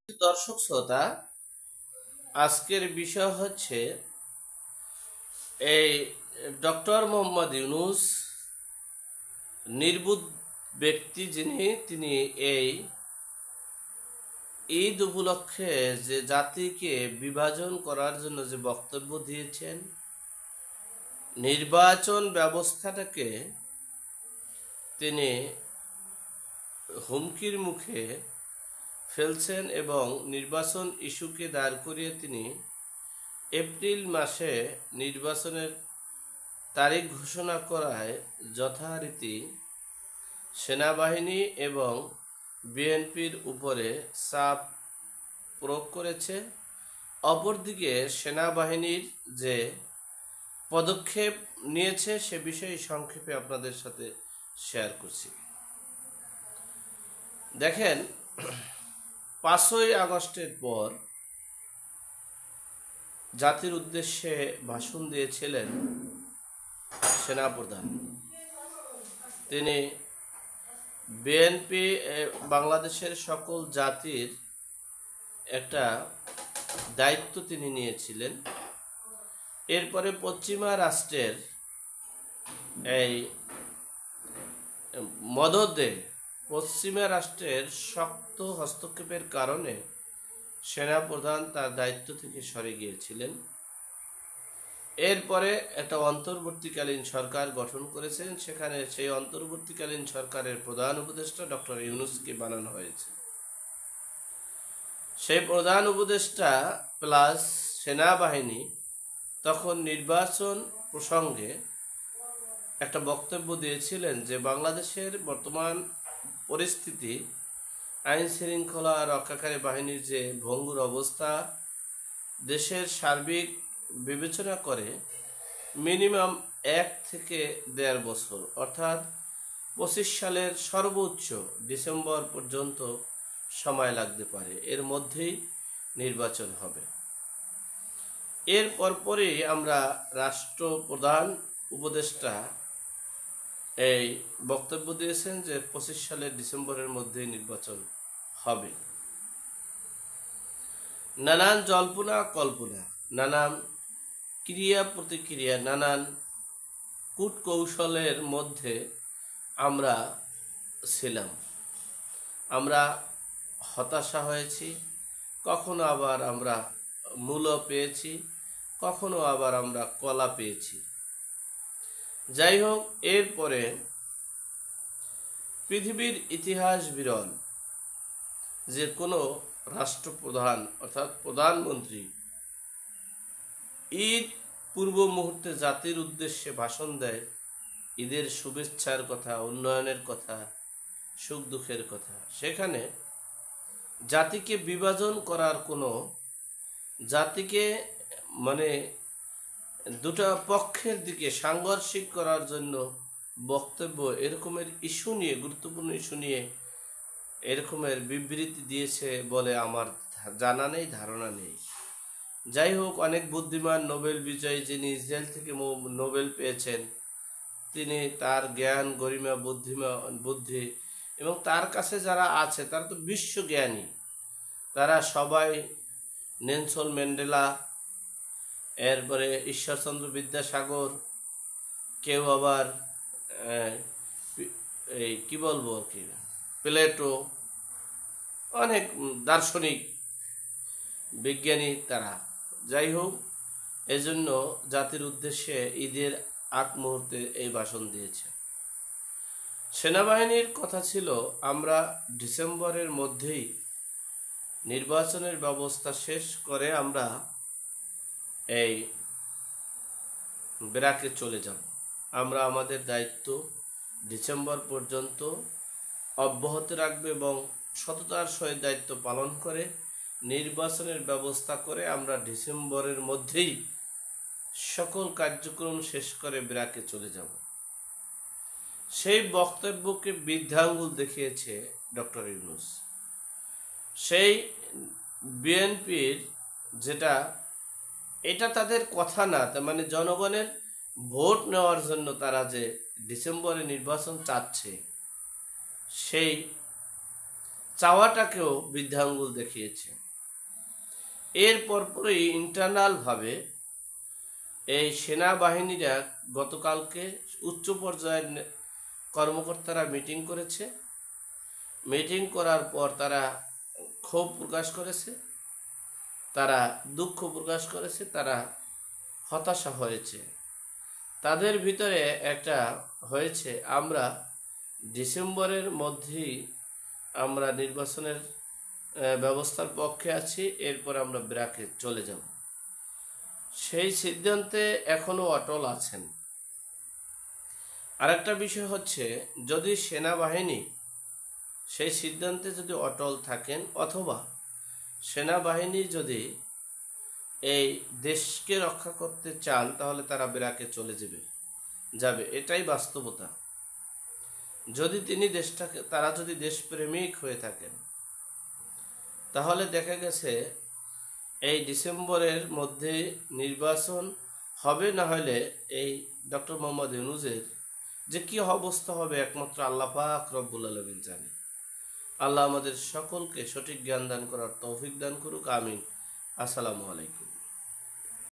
দর্শক শ্রোতা, আজকের বিষয় হচ্ছে এই ডক্টর মোহাম্মদ ইউনূস নির্বুধ ব্যক্তি, তিনি এই ঈদ উপলক্ষে যে জাতিকে বিভাজন করার জন্য যে বক্তব্য দিয়েছেন, নির্বাচন ব্যবস্থাটাকে তিনি হুমকির মুখে ফেলছেন এবং নির্বাচন ইস্যুকে দাঁড় করিয়ে তিনি এপ্রিল মাসে নির্বাচনের তারিখ ঘোষণা করায় যথারীতি সেনাবাহিনী এবং বিএনপির উপরে চাপ প্রয়োগ করেছে। অপরদিকে সেনাবাহিনীর যে পদক্ষেপ নিয়েছে সে বিষয়ে সংক্ষেপে আপনাদের সাথে শেয়ার করছি। দেখেন, 5ই আগস্টের পর জাতির উদ্দেশ্যে ভাষণ দিয়েছিলেন সেনাপ্রধান। তিনি বিএনপি বাংলাদেশের সকল জাতির একটা দায়িত্ব তিনি নিয়েছিলেন। এরপরে পশ্চিমা রাষ্ট্রের এই মদদে পশ্চিমা রাষ্ট্রের শক্ত হস্তক্ষেপের কারণে সেনাপ্রধান তার দায়িত্ব থেকে সরে গিয়েছিলেন। এরপরে একটা অন্তর্বর্তীকালীন সরকার গঠন করেছেন, সেখানে সেই অন্তর্বর্তীকালীন সরকারের প্রধান উপদেষ্টা ডক্টর ইউনূসকে বানানো হয়েছে। সেই প্রধান উপদেষ্টা প্লাস সেনাবাহিনী তখন নির্বাচন প্রসঙ্গে একটা বক্তব্য দিয়েছিলেন যে বাংলাদেশের বর্তমান পরিস্থিতি, আইন শৃঙ্খলা রক্ষাকারী বাহিনীর যে ভঙ্গুর অবস্থা, দেশের সার্বিক বিবেচনা করে মিনিমাম 1 থেকে 1.5 বছর অর্থাৎ 25 সালের সর্বোচ্চ ডিসেম্বর পর্যন্ত সময় লাগতে পারে, এর মধ্যেই নির্বাচন হবে। এর পরপরই আমরা রাষ্ট্রপ্রধান উপদেষ্টা এই বক্তব্য দিয়েছেন যে 25 সালের ডিসেম্বরের মধ্যেই নির্বাচন হবে। নানান জল্পনা কল্পনা, নানান ক্রিয়া প্রতিক্রিয়া, নানান কূটকৌশলের মধ্যে আমরা ছিলাম। আমরা হতাশা হয়েছি, কখনো আবার আমরা মূলো পেয়েছি, কখনো আবার আমরা কলা পেয়েছি। যাই হোক, এরপরে পৃথিবীর ইতিহাস বিরল যে কোনো রাষ্ট্রপ্রধান অর্থাৎ প্রধানমন্ত্রী ঈদ পূর্ব মুহূর্তে জাতির উদ্দেশ্যে ভাষণ দেয়, ঈদের শুভেচ্ছার কথা, উন্নয়নের কথা, সুখ দুঃখের কথা। সেখানে জাতিকে বিভাজন করার কোনো, জাতিকে মানে দুটা পক্ষের দিকে সাংঘর্ষিক করার জন্য বক্তব্য, এরকমের ইস্যু নিয়ে, গুরুত্বপূর্ণ ইস্যু নিয়ে এরকমের বিবৃতি দিয়েছে বলে আমার জানা নেই, ধারণা নেই। যাই হোক, অনেক বুদ্ধিমান নোবেল বিজয়ী, যিনি ইসরায়েল থেকে নোবেল পেয়েছেন, তিনি তার জ্ঞান, গরিমা, বুদ্ধি এবং তার কাছে যারা আছে তারা তো বিশ্বজ্ঞানী, তারা সবাই নেলসন ম্যান্ডেলা, এরপরে ঈশ্বরচন্দ্র বিদ্যাসাগর, কেউ আবার এই কি বলবো কি প্লেটো, অনেক দার্শনিক বিজ্ঞানী তারা। যাই হোক, এজন্য জাতির উদ্দেশ্যে ঈদের আগ মুহূর্তে এই ভাষণ দিয়েছে। সেনাবাহিনীর কথা ছিল আমরা ডিসেম্বরের মধ্যেই নির্বাচনের ব্যবস্থা শেষ করে আমরা এই ব্যারাকে চলে যাব। আমরা আমাদের দায়িত্ব ডিসেম্বর পর্যন্ত অব্যাহত রাখবে এবং সততার সহিত দায়িত্ব পালন করে নির্বাচনের ব্যবস্থা করে আমরা ডিসেম্বরের মধ্যেই সকল কার্যক্রম শেষ করে ব্যারাকে চলে যাব। সেই বক্তব্যকে বৃদ্ধাঙ্গুল দেখিয়েছে ডক্টর ইউনূস। সেই বিএনপির যেটা, এটা তাদের কথা না, তার মানে জনগণের ভোট নেওয়ার জন্য তারা যে ডিসেম্বরে নির্বাচন চাচ্ছে, সেই চাওয়াটাকেও বৃদ্ধাঙ্গুল দেখিয়েছে। এর পরপরই ইন্টারনালভাবে এই সেনাবাহিনীরা গতকালকে উচ্চ পর্যায়ের কর্মকর্তারা মিটিং করেছে। মিটিং করার পর তারা ক্ষোভ প্রকাশ করেছে, তারা দুঃখ প্রকাশ করেছে, তারা হতাশা হয়েছে। তাদের ভিতরে একটা হয়েছে, আমরা ডিসেম্বরের মধ্যেই আমরা নির্বাচনের ব্যবস্থার পক্ষে আছি, এরপর আমরা ব্র্যাকে চলে যাব। সেই সিদ্ধান্তে এখনো অটল আছেন। আরেকটা বিষয় হচ্ছে, যদি সেনাবাহিনী সেই সিদ্ধান্তে যদি অটল থাকেন, অথবা সেনাবাহিনী যদি এই দেশকে রক্ষা করতে চান, তাহলে তারা ব্র্যাকে চলে যাবে, এটাই বাস্তবতা। যদি তারা যদি দেশপ্রেমিক হয়ে থাকেন, তাহলে দেখা গেছে এই ডিসেম্বরের মধ্যে নির্বাচন হবে, না হলে এই ডক্টর মোহাম্মদ ইউনূসের যে কি অবস্থা হবে একমাত্র আল্লাহ পাক রব্বুল আলামিন জানে। আল্লাহ আমাদের সকলকে সঠিক জ্ঞান দান করার তৌফিক দান করুক, আমিন। আসসালামু আলাইকুম।